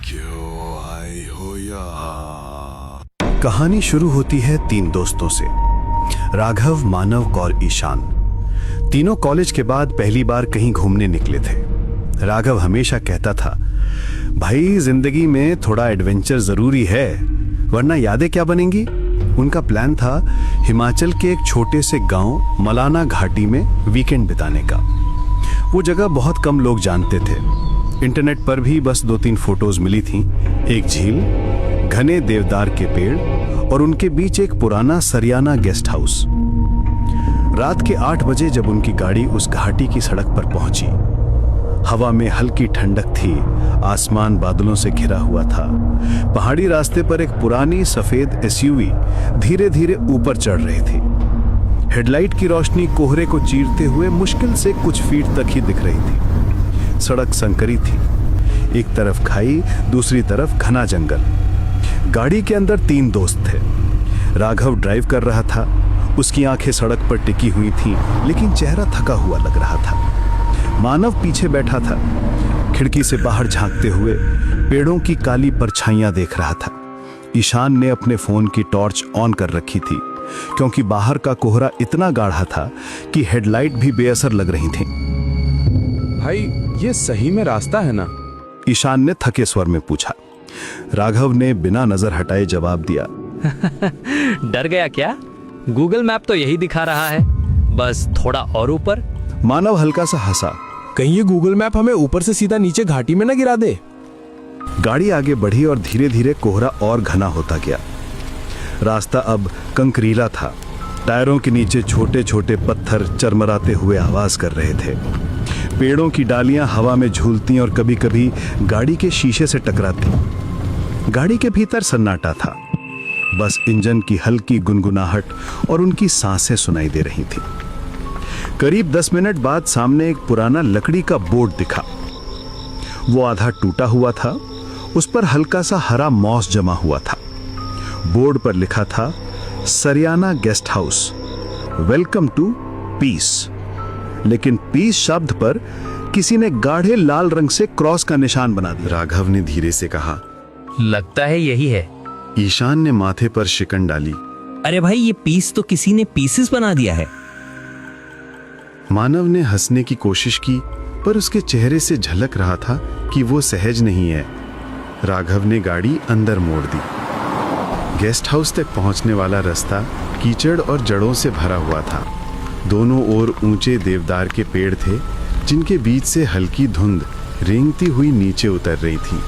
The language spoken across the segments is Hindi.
क्यों आई हो यहाँ? कहानी शुरू होती है तीन दोस्तों से, राघव, मानव और ईशान। तीनों कॉलेज के बाद पहली बार कहीं घूमने निकले थे। राघव हमेशा कहता था, भाई जिंदगी में थोड़ा एडवेंचर जरूरी है, वरना यादें क्या बनेंगी। उनका प्लान था हिमाचल के एक छोटे से गांव मलाना घाटी में वीकेंड बिताने का। वो जगह बहुत कम लोग जानते थे। इंटरनेट पर भी बस 2-3 फोटोज मिली थीं। एक झील, घने देवदार के पेड़ और उनके बीच एक पुराना सरियाना गेस्ट हाउस। रात के 8 बजे जब उनकी गाड़ी उस घाटी की सड़क पर पहुंची, हवा में हल्की ठंडक थी, आसमान बादलों से घिरा हुआ था। पहाड़ी रास्ते पर एक पुरानी सफेद एसयूवी धीरे धीरे ऊपर चढ़ रही थी। हेडलाइट की रोशनी कोहरे को चीरते हुए मुश्किल से कुछ फीट तक ही दिख रही थी। सड़क संकरी थी, एक तरफ खाई, दूसरी तरफ घना जंगल। गाड़ी के अंदर 3 दोस्त थे। राघव ड्राइव कर रहा था, उसकी आंखें सड़क पर टिकी हुई थीं, लेकिन चेहरा थका हुआ लग रहा था। मानव पीछे बैठा था, खिड़की से बाहर झांकते हुए पेड़ों की काली परछाइयां देख रहा था। ईशान ने अपने फोन की टॉर्च ऑन कर रखी थी, क्योंकि बाहर का कोहरा इतना गाढ़ा था कि हेडलाइट भी बेअसर लग रही थी। भाई, ये सही में रास्ता है ना? ईशान ने थके स्वर में पूछा। राघव ने बिना नजर हटाए जवाब दिया, डर गया क्या? गूगल मैप तो यही दिखा रहा है, बस थोड़ा और ऊपर। मानव हल्का सा हंसा। कहीं ये गूगल मैप हमें ऊपर से सीधा नीचे घाटी में ना गिरा दे। गाड़ी आगे बढ़ी और धीरे धीरे कोहरा और घना होता गया। रास्ता अब कंकरीला था। टायरों के नीचे छोटे छोटे पत्थर चरमराते हुए आवाज कर रहे थे। पेड़ों की डालियां हवा में झूलती और कभी कभी गाड़ी के शीशे से टकराती। गाड़ी के भीतर सन्नाटा था, बस इंजन की हल्की गुनगुनाहट और उनकी सांसें सुनाई दे रही थी। करीब 10 मिनट बाद सामने एक पुराना लकड़ी का बोर्ड दिखा। वो आधा टूटा हुआ था, उस पर हल्का सा हरा मॉस जमा हुआ था। बोर्ड पर लिखा था, Sariyana guest house, welcome to peace. लेकिन पीस शब्द पर किसी ने गाढ़े लाल रंग से क्रॉस का निशान बना दिया। राघव ने धीरे से कहा, लगता है यही है। ईशान ने माथे पर शिकन डाली। अरे भाई, ये पीस तो किसी ने पीसेस बना दिया है। मानव ने हंसने की कोशिश की, पर उसके चेहरे से झलक रहा था कि वो सहज नहीं है। राघव ने गाड़ी अंदर मोड़ दी। गेस्ट हाउस तक पहुंचने वाला रास्ता कीचड़ और जड़ों से भरा हुआ था। दोनों ओर ऊंचे देवदार के पेड़ थे, जिनके बीच से हल्की धुंध रेंगती हुई नीचे उतर रही थी।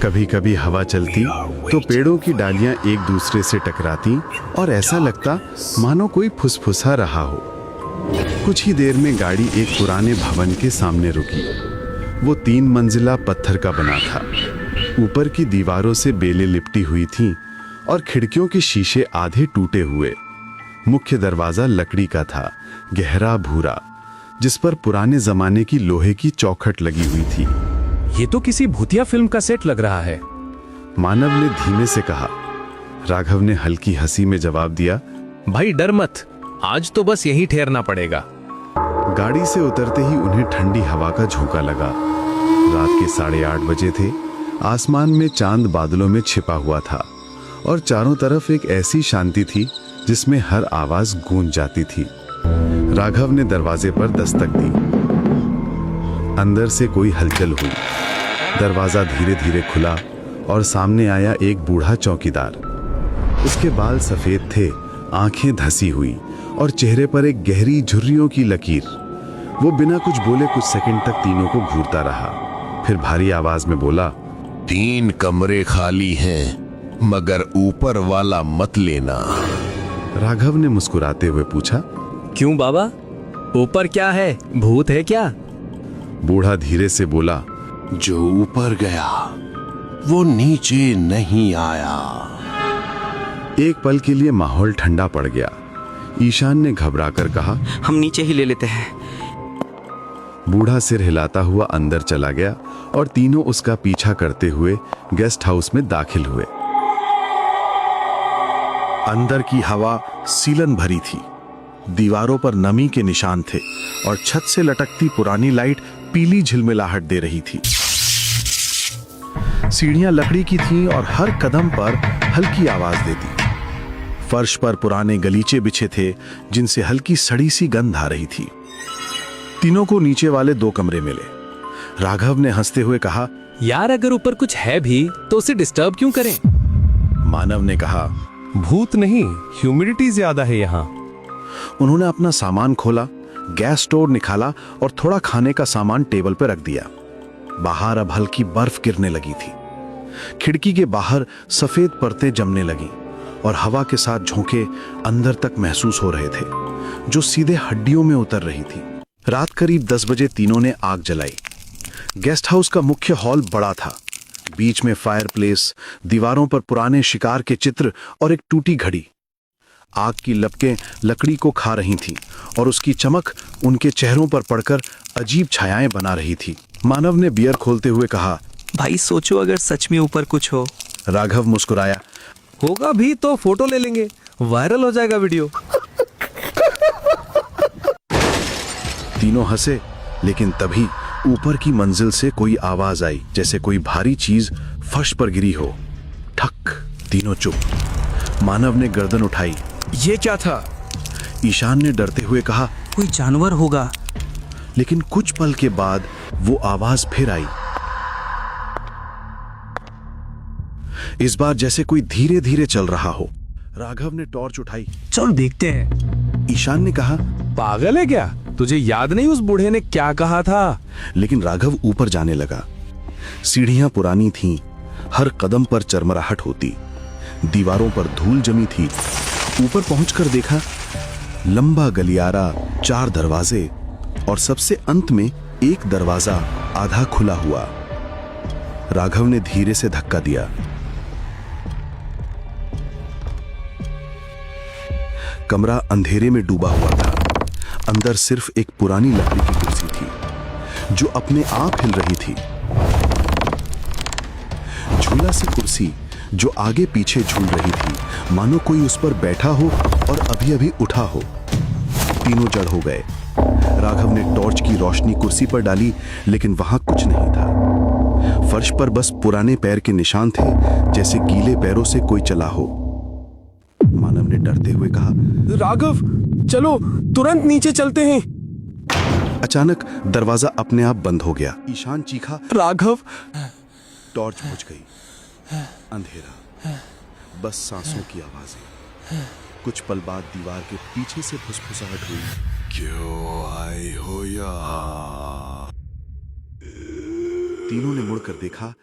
कभी कभी हवा चलती तो पेड़ों की डालियां एक दूसरे से टकराती और ऐसा लगता मानो कोई फुसफुसा रहा हो। कुछ ही देर में गाड़ी एक पुराने भवन के सामने रुकी। वो 3 मंजिला पत्थर का बना था। ऊपर की दीवारों से बेलें लिपटी हुई थीं और खिड़कियों के शीशे आधे टूटे हुए। मुख्य दरवाजा लकड़ी का था, गहरा भूरा, जिस पर पुराने जमाने की लोहे की चौखट लगी हुई थी। ये तो किसी भूतिया फिल्म का सेट लग रहा है। मानव ने धीमे से कहा। राघव ने हल्की हंसी में जवाब दिया, भाई डर मत, आज तो बस यहीं ठहरना पड़ेगा। गाड़ी से उतरते ही उन्हें ठंडी हवा का झोंका लगा। रात के 8:30 बजे थे। आसमान में चांद बादलों में छिपा हुआ था और चारों तरफ एक ऐसी शांति थी जिसमें हर आवाज गूंज जाती थी। राघव ने दरवाजे पर दस्तक दी। अंदर से कोई हलचल हुई। दरवाजा धीरे धीरे खुला और सामने आया एक बूढ़ा चौकीदार। उसके बाल सफेद थे, आंखें धसी हुई और चेहरे पर एक गहरी झुर्रियों की लकीर। वो बिना कुछ बोले कुछ सेकंड तक तीनों को घूरता रहा, फिर भारी आवाज में बोला, 3 कमरे खाली हैं, मगर ऊपर वाला मत लेना। राघव ने मुस्कुराते हुए पूछा, क्यों बाबा, ऊपर क्या है? भूत है क्या? बूढ़ा धीरे से बोला, जो ऊपर गया वो नीचे नहीं आया। एक पल के लिए माहौल ठंडा पड़ गया। ईशान ने घबराकर कहा, हम नीचे ही ले लेते हैं। बूढ़ा सिर हिलाता हुआ अंदर चला गया और तीनों उसका पीछा करते हुए गेस्ट हाउस में दाखिल हुए। अंदर की हवा सीलन भरी थी। दीवारों पर नमी के निशान थे और छत से लटकती पुरानी लाइट पीली झिलमिलाहट दे रही थी। सीढ़ियां लकड़ी की थीं और हर कदम पर हल्की आवाज देती। फर्श पर पुराने गलीचे बिछे थे जिनसे हल्की सड़ी सी गंध आ रही थी। तीनों को नीचे वाले 2 कमरे मिले। राघव ने हंसते हुए कहा, यार अगर ऊपर कुछ है भी तो उसे डिस्टर्ब क्यों करें? मानव ने कहा। भूत नहीं, ह्यूमिडिटी ज्यादा है यहाँ। उन्होंने अपना सामान खोला, गैस स्टोव निकाला और थोड़ा खाने का सामान टेबल पर रख दिया। बाहर अब हल्की बर्फ गिरने लगी थी। खिड़की के बाहर सफेद परतें जमने लगी और हवा के साथ झोंके अंदर तक महसूस हो रहे थे जो सीधे हड्डियों में उतर रही थी। रात करीब 10 बजे तीनों ने आग जलाई। गेस्ट हाउस का मुख्य हॉल बड़ा था। बीच में फायरप्लेस, दीवारों पर पुराने शिकार के चित्र और एक टूटी घड़ी। आग की लपटें लकड़ी को खा रही थीं और उसकी चमक उनके चेहरों पर पड़कर अजीब छायाएं बना रही थी। मानव ने बियर खोलते हुए कहा, भाई सोचो अगर सच में ऊपर कुछ हो। राघव मुस्कुराया। होगा भी तो फोटो ले लेंगे, वायरल हो जाएगा वीडियो। तीनों हंसे, लेकिन तभी ऊपर की मंजिल से कोई आवाज आई, जैसे कोई भारी चीज फर्श पर गिरी हो। ठक। तीनों चुप। मानव ने गर्दन उठाई। ये क्या था? ईशान ने डरते हुए कहा, कोई जानवर होगा। लेकिन कुछ पल के बाद वो आवाज फिर आई। इस बार जैसे कोई धीरे धीरे चल रहा हो। राघव ने टॉर्च उठाई। चलो देखते हैं। ईशान ने कहा, पागल है क्या? तुझे याद नहीं उस बूढ़े ने क्या कहा था? लेकिन राघव ऊपर जाने लगा। सीढ़ियां पुरानी थीं, हर कदम पर चरमराहट होती, दीवारों पर धूल जमी थी। ऊपर पहुंचकर देखा, लंबा गलियारा, 4 दरवाजे और सबसे अंत में एक दरवाजा आधा खुला हुआ। राघव ने धीरे से धक्का दिया। कमरा अंधेरे में डूबा हुआ था। अंदर सिर्फ एक पुरानी लकड़ी की कुर्सी थी जो अपने आप हिल रही थी। झूला सी कुर्सी जो आगे पीछे झूल रही थी, मानो कोई उस पर बैठा हो और अभी अभी उठा हो। तीनों जड़ हो गए। राघव ने टॉर्च की रोशनी कुर्सी पर डाली, लेकिन वहां कुछ नहीं था। फर्श पर बस पुराने पैर के निशान थे, जैसे गीले पैरों से कोई चला हो। मानव ने डरते हुए कहा, राघव चलो तुरंत नीचे चलते हैं। अचानक दरवाजा अपने आप बंद हो गया। ईशान चीखा, राघव। टॉर्च बुझ गई। अंधेरा, बस सांसों की आवाजें। कुछ पल बाद दीवार के पीछे से फुसफुसाहट हुई। क्यों आए हो यहाँ? तीनों ने मुड़कर देखा।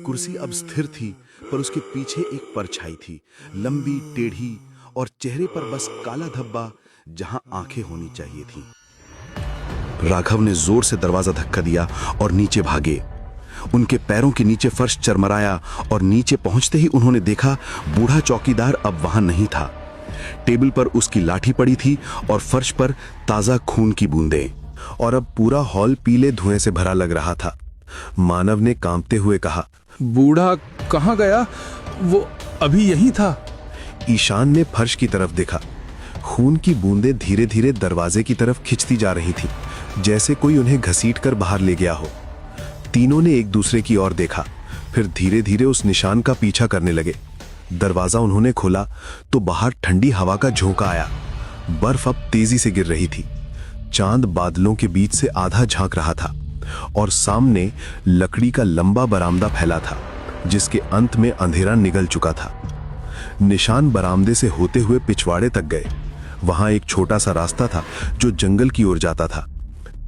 कुर्सी अब स्थिर थी, पर उसके पीछे एक परछाई थी, लंबी, टेढ़ी और चेहरे पर बस काला धब्बा जहां आंखें होनी चाहिए थी। राघव ने जोर से दरवाजा धक्का दिया और नीचे भागे। उनके पैरों के नीचे फर्श चरमराया और नीचे पहुंचते ही उन्होंने देखा, बूढ़ा चौकीदार अब वहां नहीं था। टेबल पर उसकी लाठी पड़ी थी और फर्श पर ताजा खून की बूंदें, और अब पूरा हॉल पीले धुएं से भरा लग रहा था। मानव ने कांपते हुए कहा, बूढ़ा कहाँ गया? वो अभी यही था। ईशान ने फर्श की तरफ देखा। खून की बूंदें धीरे धीरे दरवाजे की तरफ खिंचती जा रही थी, जैसे कोई उन्हें घसीटकर बाहर ले गया हो। तीनों ने एक दूसरे की ओर देखा, फिर धीरे धीरे उस निशान का पीछा करने लगे। दरवाजा उन्होंने खोला तो बाहर ठंडी हवा का झोंका आया। बर्फ अब तेजी से गिर रही थी। चांद बादलों के बीच से आधा झांक रहा था और सामने लकड़ी का लंबा बरामदा फैला था, जिसके अंत में अंधेरा निगल चुका था। निशान बरामदे से होते हुए पिछवाड़े तक गए। वहां एक छोटा सा रास्ता था जो जंगल की ओर जाता था।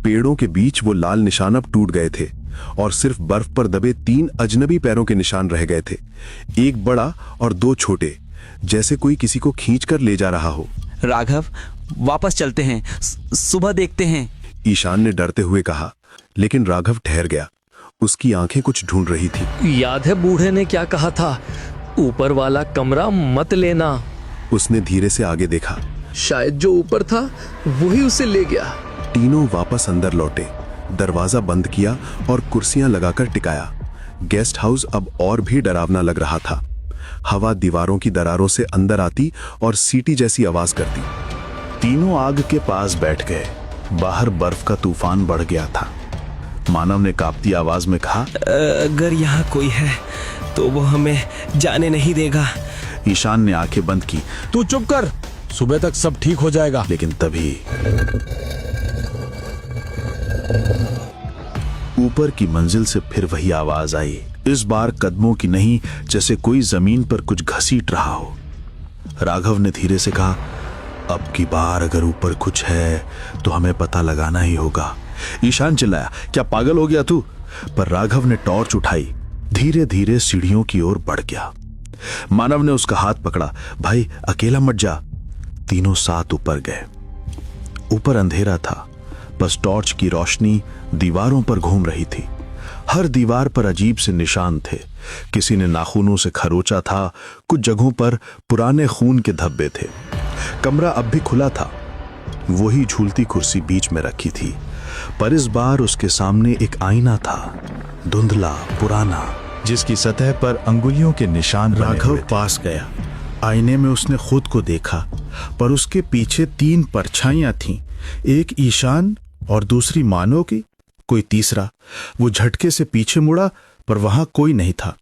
पेड़ों के बीच वो लाल निशान अब टूट गए थे और सिर्फ बर्फ पर दबे 3 अजनबी पैरों के निशान रह गए थे, एक बड़ा और 2 छोटे, जैसे कोई किसी को खींचकर ले जा रहा हो। राघव वापस चलते हैं, सुबह देखते हैं। ईशान ने डरते हुए कहा, लेकिन राघव ठहर गया। उसकी आंखें कुछ ढूंढ रही थी। याद है बूढ़े ने क्या कहा था? ऊपर वाला कमरा मत लेना। उसने धीरे से आगे देखा। शायद जो ऊपर था वही उसे ले गया। तीनों वापस अंदर लौटे, दरवाजा बंद किया और कुर्सियां लगाकर टिकाया। गेस्ट हाउस अब और भी डरावना लग रहा था। हवा दीवारों की दरारों से अंदर आती और सीटी जैसी आवाज करती। तीनों आग के पास बैठ गए। बाहर बर्फ का तूफान बढ़ गया था। मानव ने कांपती आवाज में कहा। अगर यहाँ कोई है तो वो हमें जाने नहीं देगा। ईशान ने आंखें बंद की, तू चुप कर, सुबह तक सब ठीक हो जाएगा। लेकिन तभी ऊपर की मंजिल से फिर वही आवाज आई। इस बार कदमों की नहीं, जैसे कोई जमीन पर कुछ घसीट रहा हो। राघव ने धीरे से कहा, अब की बार अगर ऊपर कुछ है तो हमें पता लगाना ही होगा। ईशान चिल्लाया, क्या पागल हो गया तू? पर राघव ने टॉर्च उठाई, धीरे धीरे सीढ़ियों की ओर बढ़ गया। मानव ने उसका हाथ पकड़ा, भाई अकेला मत जा। तीनों साथ ऊपर गए। ऊपर अंधेरा था, बस टॉर्च की रोशनी दीवारों पर घूम रही थी। हर दीवार पर अजीब से निशान थे। किसी ने नाखूनों से खरोचा था, कुछ जगहों पर पुराने खून के धब्बे थे। कमरा अब भी खुला था। वही झूलती कुर्सी बीच में रखी थी, पर इस बार उसके सामने एक आईना था, धुंधला, पुराना, जिसकी सतह पर अंगुलियों के निशान बने राघव हुए थे। पास गया। आईने में उसने खुद को देखा, पर उसके पीछे 3 परछाइयां थीं, एक ईशान और दूसरी मानव की, कोई तीसरा। वो झटके से पीछे मुड़ा, पर वहां कोई नहीं था।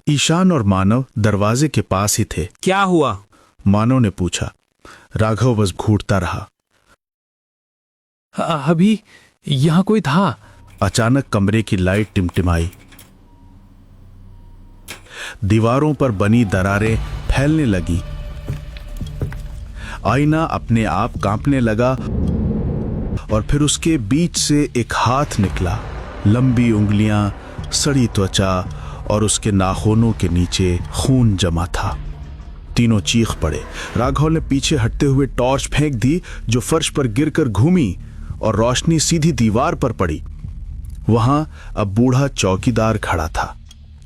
ईशान और मानव दरवाजे के पास ही थे। क्या हुआ? मानव ने पूछा। राघव बस घूरता रहा। अभी यहाँ कोई था। अचानक कमरे की लाइट टिमटिमाई। दीवारों पर बनी दरारें फैलने लगी। आईना अपने आप कांपने लगा और फिर उसके बीच से एक हाथ निकला। लंबी उंगलियां, सड़ी त्वचा और उसके नाखूनों के नीचे खून जमा था। तीनों चीख पड़े। राघव ने पीछे हटते हुए टॉर्च फेंक दी, जो फर्श पर गिरकर घूमी और रोशनी सीधी दीवार पर पड़ी। वहां अब बूढ़ा चौकीदार खड़ा था,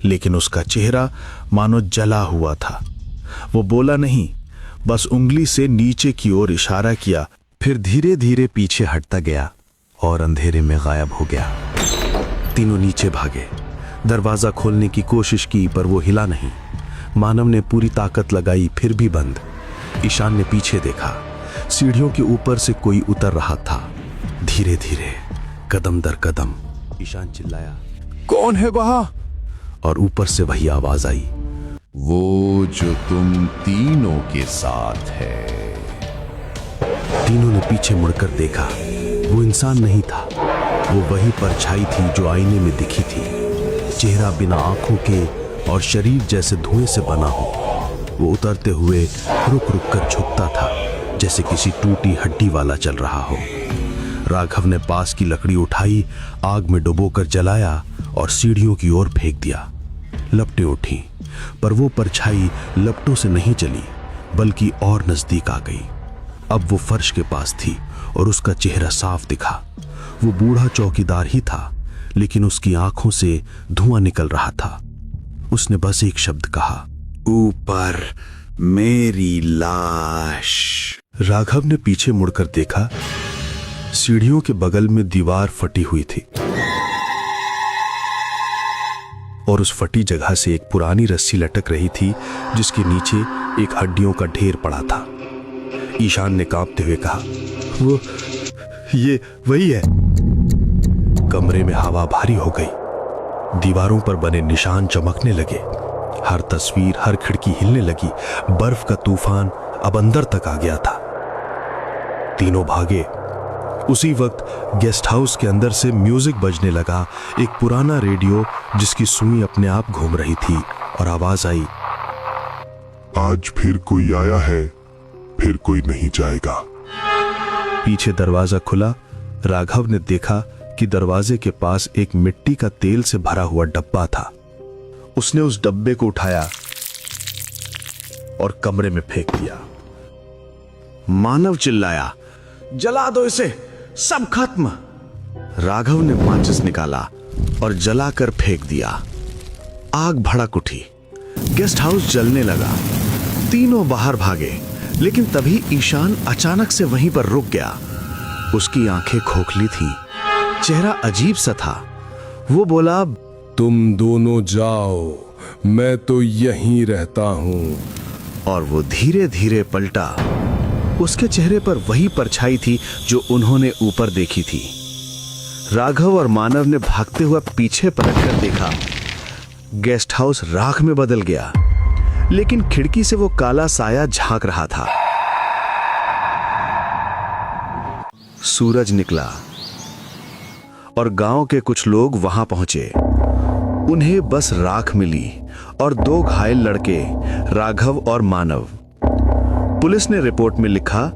लेकिन उसका चेहरा मानो जला हुआ था। वो बोला नहीं, बस उंगली से नीचे की ओर इशारा किया, फिर धीरे धीरे पीछे हटता गया और अंधेरे में गायब हो गया। तीनों नीचे भागे। दरवाजा खोलने की कोशिश की, पर वो हिला नहीं। मानव ने पूरी ताकत लगाई, फिर भी बंद। ईशान ने पीछे देखा। सीढ़ियों के ऊपर से कोई उतर रहा था, धीरे धीरे, कदम दर कदम। ईशान चिल्लाया, कौन है वहां? और ऊपर से वही आवाज आई, वो जो तुम तीनों के साथ है। तीनों ने पीछे मुड़कर देखा। वो इंसान नहीं था, वो वही परछाई थी जो आईने में दिखी थी। चेहरा बिना आंखों के और शरीर जैसे धुएं से बना हो। वो उतरते हुए रुक रुक कर झुकता था, जैसे किसी टूटी हड्डी वाला चल रहा हो। राघव ने पास की लकड़ी उठाई, आग में डुबोकर जलाया और सीढ़ियों की ओर फेंक दिया। लपटें उठी, पर वो परछाई लपटों से नहीं चली, बल्कि और नजदीक आ गई। अब वो फर्श के पास थी और उसका चेहरा साफ दिखा। वो बूढ़ा चौकीदार ही था, लेकिन उसकी आंखों से धुआं निकल रहा था। उसने बस एक शब्द कहा, ऊपर मेरी लाश। राघव ने पीछे मुड़कर देखा। सीढ़ियों के बगल में दीवार फटी हुई थी और उस फटी जगह से एक पुरानी रस्सी लटक रही थी, जिसके नीचे एक हड्डियों का ढेर पड़ा था। ईशान ने कांपते हुए कहा, वो ये वही है। कमरे में हवा भारी हो गई। दीवारों पर बने निशान चमकने लगे। हर तस्वीर, हर खिड़की हिलने लगी। बर्फ का तूफान अब अंदर तक आ गया था। तीनों भागे। उसी वक्त गेस्ट हाउस के अंदर से म्यूजिक बजने लगा, एक पुराना रेडियो जिसकी सुई अपने आप घूम रही थी, और आवाज आई, आज फिर कोई आया है, फिर कोई नहीं जाएगा। पीछे दरवाजा खुला। राघव ने देखा कि दरवाजे के पास एक मिट्टी का तेल से भरा हुआ डब्बा था। उसने उस डब्बे को उठाया और कमरे में फेंक दिया। मानव चिल्लाया, जला दो इसे, सब खत्म। राघव ने माचिस निकाला और जलाकर फेंक दिया। आग भड़क उठी। गेस्ट हाउस जलने लगा। तीनों बाहर भागे, लेकिन तभी ईशान अचानक से वहीं पर रुक गया। उसकी आंखें खोखली थीं, चेहरा अजीब सा था। वो बोला, तुम दोनों जाओ, मैं तो यहीं रहता हूं। और वो धीरे धीरे पलटा। उसके चेहरे पर वही परछाई थी जो उन्होंने ऊपर देखी थी। राघव और मानव ने भागते हुए पीछे पलटकर देखा। गेस्ट हाउस राख में बदल गया, लेकिन खिड़की से वो काला साया झांक रहा था। सूरज निकला और गांव के कुछ लोग वहां पहुंचे। उन्हें बस राख मिली और 2 घायल लड़के, राघव और मानव। पुलिस ने रिपोर्ट में लिखा,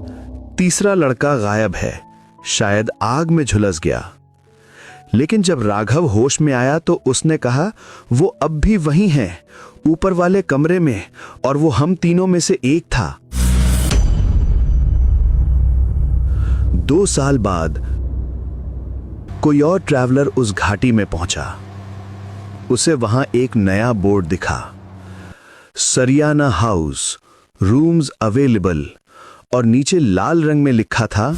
तीसरा लड़का गायब है, शायद आग में झुलस गया। लेकिन जब राघव होश में आया तो उसने कहा वो अब भी वहीं है, ऊपर वाले कमरे में, और वो हम तीनों में से एक था। 2 साल बाद कोई और ट्रैवलर उस घाटी में पहुंचा। उसे वहां एक नया बोर्ड दिखा, सरियाना हाउस, रूम्स अवेलेबल, और नीचे लाल रंग में लिखा था,